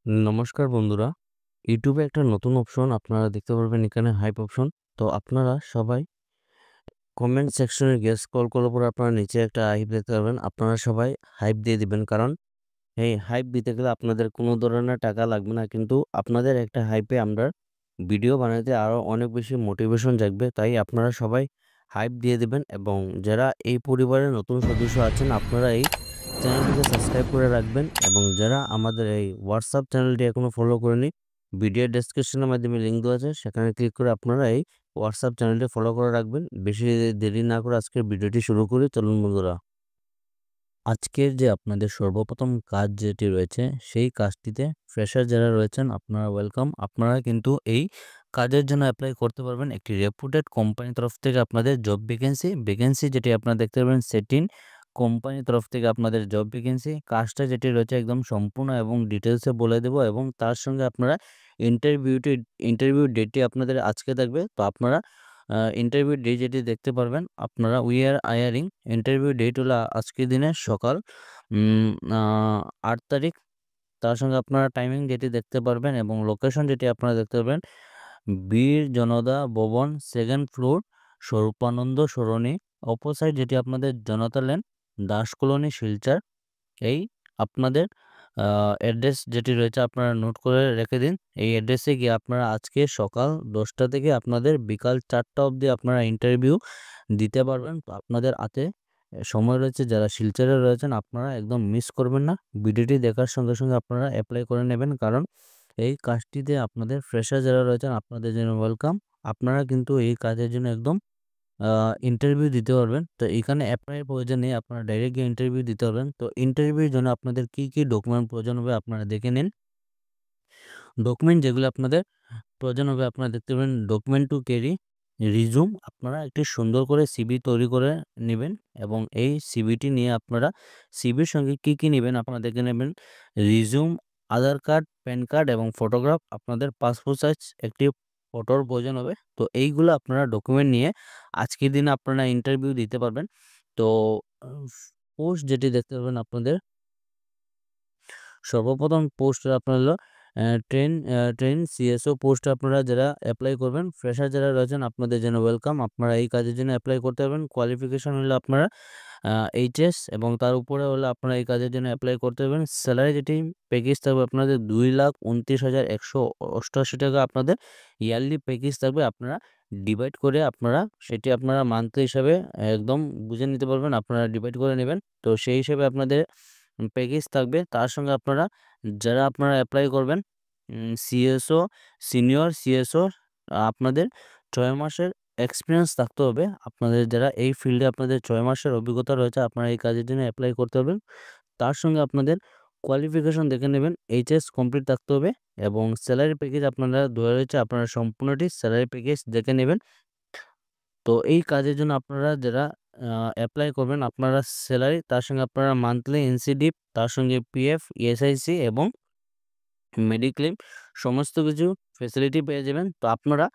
নমস্কার বন্ধুরা। ইউটিউবে একটা নতুন অপশন আপনারা দেখতে পারবেন, এখানে হাইপ অপশন। তো আপনারা সবাই কমেন্ট সেকশনে গিয়ে স্ক্রল করার পর আপনারা নিচে একটা হাইপ দেখতে পারবেন। আপনারা সবাই হাইপ দিয়ে দিবেন, কারণ এই হাইপ দিতে গেলে আপনাদের কোনো ধরনের টাকা লাগবে না, কিন্তু আপনাদের একটা হাইপে আমরা ভিডিও বানাতে আরও অনেক বেশি মোটিভেশন জাগবে। তাই আপনারা সবাই হাইপ দিয়ে দিবেন, এবং যারা এই পরিবারের নতুন সদস্য আছেন আপনারা এই চ্যানেলটিকে সাবস্ক্রাইব করে রাখবেন, এবং যারা আমাদের এই হোয়াটসঅ্যাপ চ্যানেলটি এখনও ফলো করেনি, ভিডিও ডেসক্রিপশনের মাধ্যমে লিঙ্ক দেওয়া আছে, সেখানে ক্লিক করে আপনারা এই হোয়াটসঅ্যাপ চ্যানেলটি ফলো করে রাখবেন। বেশি দেরি না করে আজকের ভিডিওটি শুরু করি, চলুন বন্ধুরা। আজকের যে আপনাদের সর্বপ্রথম কাজ যেটি রয়েছে, সেই কাজটিতে ফ্রেশার যারা রয়েছেন আপনারা ওয়েলকাম। আপনারা কিন্তু এই কাজের জন্য অ্যাপ্লাই করতে পারবেন একটি রেপুটেড কোম্পানির তরফ থেকে। আপনাদের জব ভ্যাকেন্সি যেটি আপনারা দেখতে পারবেন, সেটিন কোম্পানির তরফ থেকে আপনাদের জব ভ্যাকেন্সি। কাজটা যেটি রয়েছে একদম সম্পূর্ণ এবং ডিটেলসে বলে দেবো, এবং তার সঙ্গে আপনারা ইন্টারভিউ ডেটটি আপনাদের আজকে থাকবে। তো আপনারা ইন্টারভিউ ডেট যেটি দেখতে পারবেন, আপনারা we are hiring. Interview date হলো আজকের দিনে সকাল 8 তারিখ। তার সঙ্গে আপনারা টাইমিং যেটি দেখতে পারবেন এবং লোকেশন যেটি আপনারা দেখতে পারবেন, বীর জনতা ভবন, সেকেন্ড ফ্লোর, স্বরূপানন্দ সরণি, অপোসাইড যেটি আপনাদের জনতা লেন, দাস কলোনি, শিলচর। এই আপনাদের অ্যাড্রেস যেটি রয়েছে আপনারা নোট করে রেখে দিন। এই অ্যাড্রেসে গিয়ে আপনারা আজকে সকাল 10টা থেকে আপনাদের বিকাল 4টা অবধি আপনারা ইন্টারভিউ দিতে পারবেন। তো আপনাদের হাতে সময় রয়েছে। যারা শিলচরে রয়েছেন আপনারা একদম মিস করবেন না, ভিডিওটি দেখার সঙ্গে সঙ্গে আপনারা অ্যাপ্লাই করে নেবেন, কারণ এই কাজটিতে আপনাদের ফ্রেশার যারা রয়েছেন আপনাদের জন্য ওয়েলকাম। আপনারা কিন্তু এই কাজের জন্য একদম ইন্টারভিউ দিতে পারবেন। তো এখানে অ্যাপ্লাইয়ের প্রয়োজন নেই, আপনারা ডাইরেক্ট গিয়ে ইন্টারভিউ দিতে পারবেন। তো ইন্টারভিউর জন্য আপনাদের কি ডকুমেন্ট প্রয়োজন হবে আপনারা দেখে নিন। ডকুমেন্ট যেগুলো আপনাদের প্রয়োজন হবে আপনারা দেখতে পাবেন, ডকুমেন্ট টু ক্যারি, রিজুম। আপনারা একটি সুন্দর করে সিভি তৈরি করে নেবেন, এবং এই সিভিটি নিয়ে আপনারা সিভির সঙ্গে কি নেবেন আপনারা দেখে নেবেন। রিজুম, আধার কার্ড, প্যান কার্ড এবং ফটোগ্রাফ, আপনাদের পাসপোর্ট সাইজ একটি ফটোর প্রয়োজন হবে। তো এইগুলো আপনারা ডকুমেন্ট নিয়ে আজকের দিনে আপনারা ইন্টারভিউ দিতে পারবেন। তো পোস্ট যেটি দেখতে পাবেন আপনাদের, সর্বপ্রথম পোস্ট আপনার হলো ট্রেন সিএসও পোস্ট। আপনারা যারা অ্যাপ্লাই করবেন, ফ্রেশার যারা রয়েছেন আপনাদের জন্য ওয়েলকাম। আপনারা এই কাজের জন্য অ্যাপ্লাই করতে পারবেন। কোয়ালিফিকেশন হলো আপনারা এইচএস, এবং তার উপরে হলে আপনারা এই কাজের জন্য অ্যাপ্লাই করতে পারবেন। স্যালারি যেটি প্যাকেজ থাকবে আপনাদের 2,29,188 টাকা আপনাদের ইয়ারলি প্যাকেজ থাকবে। আপনারা ডিভাইড করে আপনারা সেটি আপনারা মান্থলি হিসাবে একদম বুঝে নিতে পারবেন, আপনারা ডিভাইড করে নেবেন। তো সেই হিসেবে আপনাদের প্যাকেজ থাকবে। তার সঙ্গে আপনারা যারা আপনারা অ্যাপ্লাই করবেন, সিএসও, সিনিয়র সিএসও, আপনাদের 6 মাসের এক্সপিরিয়েন্স থাকতে হবে। আপনাদের যারা এই ফিল্ডে আপনাদের 6 মাসের অভিজ্ঞতা রয়েছে আপনারা এই কাজের জন্য অ্যাপ্লাই করতে পারবেন। তার সঙ্গে আপনাদের কোয়ালিফিকেশন দেখে নেবেন, এইচএস কমপ্লিট থাকতে হবে, এবং স্যালারি প্যাকেজ আপনারা দেওয়া রয়েছে, আপনারা সম্পূর্ণটি স্যালারি প্যাকেজ দেখে নেবেন। তো এই কাজের জন্য আপনারা যারা অ্যাপ্লাই করবেন, আপনারা স্যালারি, তার সঙ্গে আপনারা মান্থলি এনসিডিপ, তার সঙ্গে পিএফ, ইএসআইসি এবং মেডিক্লেম সমস্ত কিছু ফেসিলিটি পেয়ে যাবেন। তো আপনারা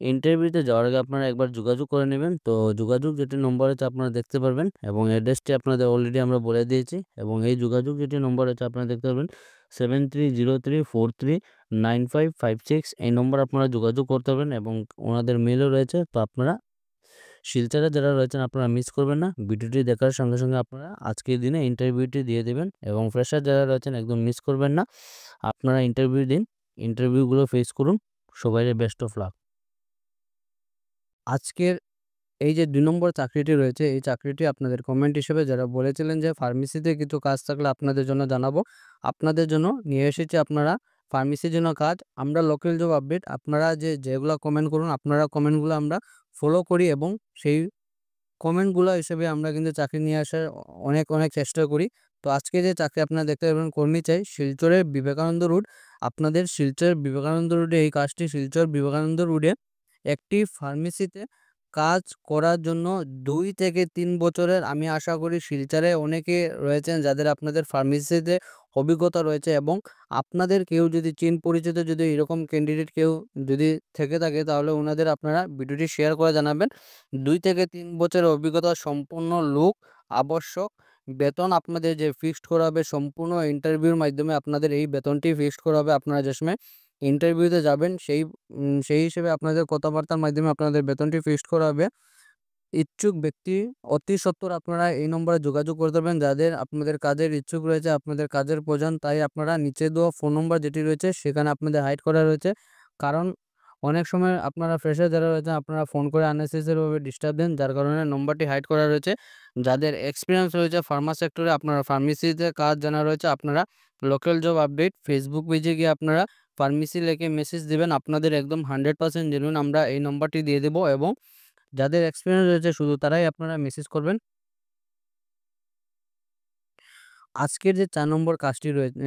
ইন্টারভিউতে যাওয়ার আগে আপনারা একবার যোগাযোগ করে নেবেন। তো যোগাযোগ যেটি নম্বর আছে আপনারা দেখতে পারবেন, এবং অ্যাড্রেসটি আপনাদের অলরেডি আমরা বলে দিয়েছি, এবং এই যোগাযোগ যেটি নম্বর আছে আপনারা দেখতে পারবেন 7303439556। এই নম্বর আপনারা যোগাযোগ করতে পারবেন, এবং ওনাদের মেলও রয়েছে। তো আপনারা শিলচরে যারা রয়েছেন আপনারা মিস করবেন না, ভিডিওটি দেখার সঙ্গে সঙ্গে আপনারা আজকের দিনে ইন্টারভিউটি দিয়ে দেবেন, এবং ফ্রেশার যারা রয়েছেন একদম মিস করবেন না, আপনারা ইন্টারভিউ দিন, ইন্টারভিউগুলো ফেস করুন। সবাই বেস্ট অফ লাক। আজকের এই যে 2 নম্বর চাকরিটি রয়েছে, এই চাকরিটি আপনাদের কমেন্ট হিসেবে যারা বলেছিলেন যে ফার্মেসিতে কিছু কাজ থাকলে আপনাদের জন্য জানাবো, আপনাদের জন্য নিয়ে এসেছি। আপনারা ফার্মেসির জন্য কাজ, আমরা লোকাল জব আপডেট, আপনারা যেগুলো কমেন্ট করুন, আপনারা কমেন্টগুলো আমরা ফলো করি, এবং সেই কমেন্টগুলো হিসেবে আমরা কিন্তু চাকরি নিয়ে আসার অনেক চেষ্টা করি। তো আজকে যে চাকরি আপনারা দেখতে পাবেন, কর্মী চাই, শিলচরের বিবেকানন্দ রোড। আপনাদের শিলচর বিবেকানন্দ রোডে এই কাজটি, শিলচর বিবেকানন্দ রোডে একটি ফার্মেসিতে কাজ করার জন্য 2 থেকে 3 বছরের, আমি আশা করি শিলচরে অনেকে রয়েছেন যাদের আপনাদের ফার্মেসিতে অভিজ্ঞতা রয়েছে, এবং আপনাদের কেউ যদি পরিচিত যদি এরকম ক্যান্ডিডেট কেউ যদি থেকে থাকে, তাহলে ওনাদের আপনারা ভিডিওটি শেয়ার করে জানাবেন। 2 থেকে 3 বছরের অভিজ্ঞতা সম্পন্ন লোক আবশ্যক। বেতন আপনাদের যে ফিক্সড করা হবে সম্পূর্ণ ইন্টারভিউর মাধ্যমে আপনাদের এই বেতনটি ফিক্সড করা হবে। আপনারা যে সময় ইন্টারভিউতে যাবেন সেই হিসেবে আপনাদের কথাবার্তার মাধ্যমে আপনাদের বেতনটি ফিক্সড করা হবে। ইচ্ছুক ব্যক্তি অতি সত্বর আপনারা এই নম্বরে যোগাযোগ করতে পারবেন। যাদের আপনাদের কাজের ইচ্ছুক রয়েছে, আপনাদের কাজের প্রয়োজন, তাই আপনারা নিচে দেওয়া ফোন নম্বর যেটি রয়েছে সেখানে আপনাদের হাইড করা রয়েছে। কারণ অনেক সময় আপনারা ফ্রেশার যারা রয়েছেন আপনারা ফোন করে আননেসেসারিভাবে ডিস্টার্ব দেন, যার কারণে নম্বরটি হাইড করা রয়েছে। যাদের এক্সপিরিয়েন্স রয়েছে ফার্মা সেক্টরে, আপনারা ফার্মেসিতে কাজ জানা রয়েছে, আপনারা লোকাল জব আপডেট ফেসবুক পেজে গিয়ে আপনারা ফার্মেসি লিখে মেসেজ দিবেন। আপনাদের একদম 100% জেনুইন আমরা এই নম্বরটি দিয়ে দেবো, এবং যাদের এক্সপিরিয়েন্স রয়েছে শুধু তারাই আপনারা মেসেজ করবেন। আজকের যে 4 নম্বর কাজটি রয়েছে,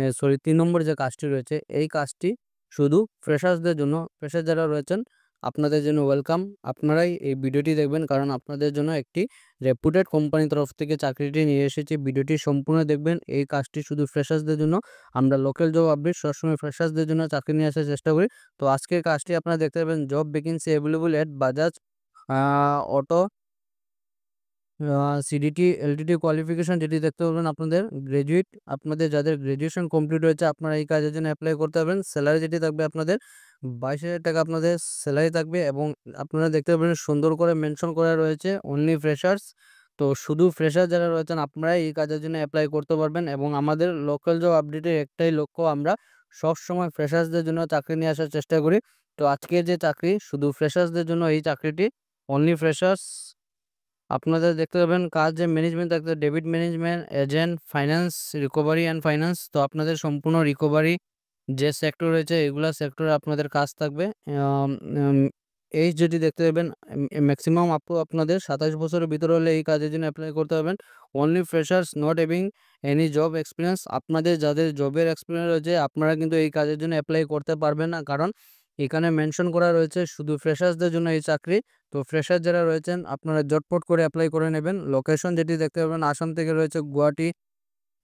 3 নম্বর যে কাজটি রয়েছে, এই কাজটি শুধু ফ্রেশার্সদের জন্য। ফ্রেশার যারা রয়েছেন আপনাদের জন্য ওয়েলকাম। আপনারাই এই ভিডিওটি দেখবেন, কারণ আপনাদের জন্য একটি রেপুটেড কোম্পানির তরফ থেকে চাকরিটি নিয়ে এসেছি। ভিডিওটি সম্পূর্ণ দেখবেন। এই কাজটি শুধু ফ্রেশার্সদের জন্য। আমরা লোকাল জব আপডেট সবসময় ফ্রেশার্সদের জন্য চাকরি নিয়ে আসার চেষ্টা করি। তো আজকের কাজটি আপনারা দেখতে পাবেন, job vacancy available at Bajaj auto CDT LTD qualification যেটি দেখতে পাবেন আপনাদের গ্র্যাজুয়েট। আপনাদের যাদের গ্র্যাজুয়েশন কমপ্লিট হয়েছে আপনারা এই কাজের জন্য অ্যাপ্লাই করতে পারবেন। স্যালারি যেটি থাকবে আপনাদের 22,000 টাকা আপনাদের স্যালারি থাকবে, এবং আপনারা দেখতে পাবেন সুন্দর করে মেনশন করা রয়েছে অনলি ফ্রেশার্স। তো শুধু ফ্রেশার যারা রয়েছেন আপনারাই এই কাজের জন্য অ্যাপ্লাই করতে পারবেন। এবং আমাদের লোকাল জব আপডেটের একটাই লক্ষ্য, আমরা সবসময় ফ্রেশার্সদের জন্য চাকরি নিয়ে আসার চেষ্টা করি। তো আজকের যে চাকরি শুধু ফ্রেশার্সদের জন্য, এই চাকরিটি অনলি ফ্রেশার্স। আপনাদের দেখতে পাবেন কাজ যে ম্যানেজমেন্ট থাকতে debit management, agent, finance, recovery and finance. তো আপনাদের সম্পূর্ণ রিকভারি যে সেক্টর রয়েছে এগুলা সেক্টরে আপনাদের কাজ থাকবে। এইজ যদি দেখতে পাবেন ম্যাক্সিমাম আপনাদের 27 বছরের ভিতরে হলে এই কাজের জন্য অ্যাপ্লাই করতে পারবেন। Only freshers not having any job experience. আপনাদের যাদের জবের এক্সপিরিয়েন্স রয়েছে আপনারা কিন্তু এই কাজের জন্য অ্যাপ্লাই করতে পারবেন না, কারণ এখানে মেনশন করা রয়েছে শুধু ফ্রেশার্সদের জন্য এই চাকরি। তো ফ্রেশার যারা রয়েছেন আপনারা ঝটপট করে অ্যাপ্লাই করে নেবেন। লোকেশন যেটি দেখতে পাবেন আসাম থেকে রয়েছে গুয়াহাটি,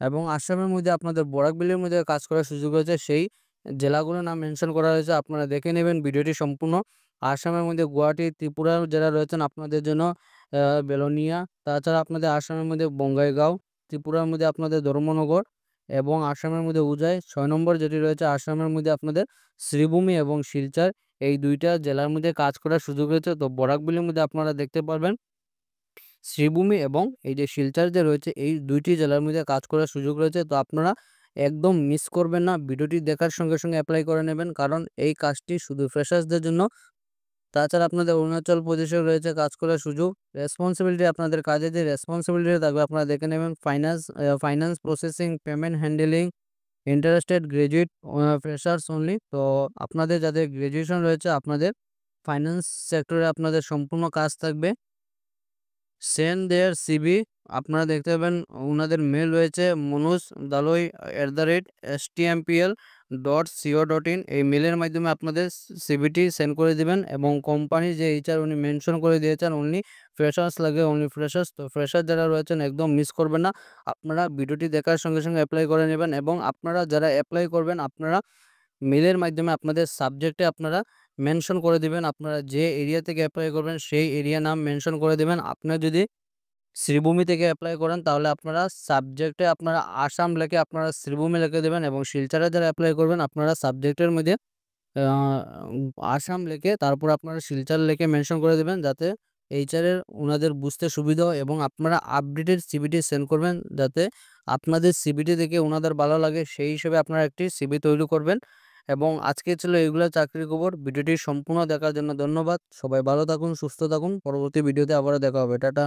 এবং আসামের মধ্যে আপনাদের বরাকবিলের মধ্যে কাজ করার সুযোগ রয়েছে। সেই জেলাগুলোর নাম মেনশন করা হয়েছে, আপনারা দেখে নেবেন ভিডিওটি সম্পূর্ণ। আসামের মধ্যে গুয়াহাটি, ত্রিপুরার যারা রয়েছেন আপনাদের জন্য বেলোনিয়া, তাছাড়া আপনাদের আসামের মধ্যে বঙ্গাইগাঁও, ত্রিপুরার মধ্যে আপনাদের ধর্মনগর, এবং আসামের মধ্যে উজাই। 6 নম্বর যেটি রয়েছে আসামের মধ্যে আপনাদের শ্রীভূমি এবং শিলচর, এই দুইটা জেলার মধ্যে কাজ করার সুযোগ রয়েছে। তো বরাকবিলের মধ্যে আপনারা দেখতে পারবেন শ্রীভূমি এবং এই যে শিলচর যে রয়েছে এই দুইটি জেলার মধ্যে কাজ করার সুযোগ রয়েছে। তো আপনারা একদম মিস করবেন না, ভিডিওটি দেখার সঙ্গে সঙ্গে অ্যাপ্লাই করে নেবেন, কারণ এই কাজটি শুধু ফ্রেশার্সদের জন্য। তাছাড়া আপনাদের অরুণাচল প্রদেশে রয়েছে কাজ করার সুযোগ। রেসপন্সিবিলিটি আপনাদের কাজে যে রেসপন্সিবিলিটি থাকবে আপনারা দেখে নেবেন, finance processing, payment handling, interested graduate, freshers only. তো আপনাদের যাদের গ্র্যাজুয়েশন রয়েছে আপনাদের ফাইন্যান্স সেক্টরে আপনাদের সম্পূর্ণ কাজ থাকবে। সেন্ড দেয়ার সিভি, আপনারা দেখতে পাবেন ওনাদের মেল রয়েছে manoj.stmpl.co.in। এই মেলের মাধ্যমে আপনাদের সিভিটি সেন্ড করে দিবেন, এবং কোম্পানির যে এইচআর উনি মেনশন করে দিয়েছেন অনলি ফ্রেশার্স লাগে, অনলি ফ্রেশার্স। তো ফ্রেশার যারা রয়েছেন একদম মিস করবেন না, আপনারা ভিডিওটি দেখার সঙ্গে সঙ্গে অ্যাপ্লাই করে নেবেন। এবং আপনারা যারা অ্যাপ্লাই করবেন আপনারা মেলের মাধ্যমে আপনাদের সাবজেক্টে আপনারা মেনশন করে দিবেন, আপনারা যে এরিয়া থেকে অ্যাপ্লাই করবেন সেই এরিয়া নাম মেনশন করে দিবেন। আপনারা যদি শ্রীভূমি থেকে অ্যাপ্লাই করেন তাহলে আপনারা সাবজেক্টে আপনারা আসাম লিখে আপনারা শ্রীভূমি লিখে দেবেন, এবং শিলচরে যারা অ্যাপ্লাই করবেন আপনারা সাবজেক্টের মধ্যে আসাম লিখে তারপর আপনারা শিলচর লিখে মেনশন করে দেবেন, যাতে এইচআরের ওনাদের বুঝতে সুবিধা হয়। এবং আপনারা আপডেটেড সিভিটি সেন্ড করবেন, যাতে আপনাদের সিভিটি দেখে ওনাদের ভালো লাগে, সেই হিসেবে আপনারা একটি সিভি তৈরি করবেন। এবং আজকে ছিল এইগুলো চাকরির খবর। ভিডিওটি সম্পূর্ণ দেখার জন্য ধন্যবাদ। সবাই ভালো থাকুন, সুস্থ থাকুন। পরবর্তী ভিডিওতে আবারও দেখা হবে। টাটা।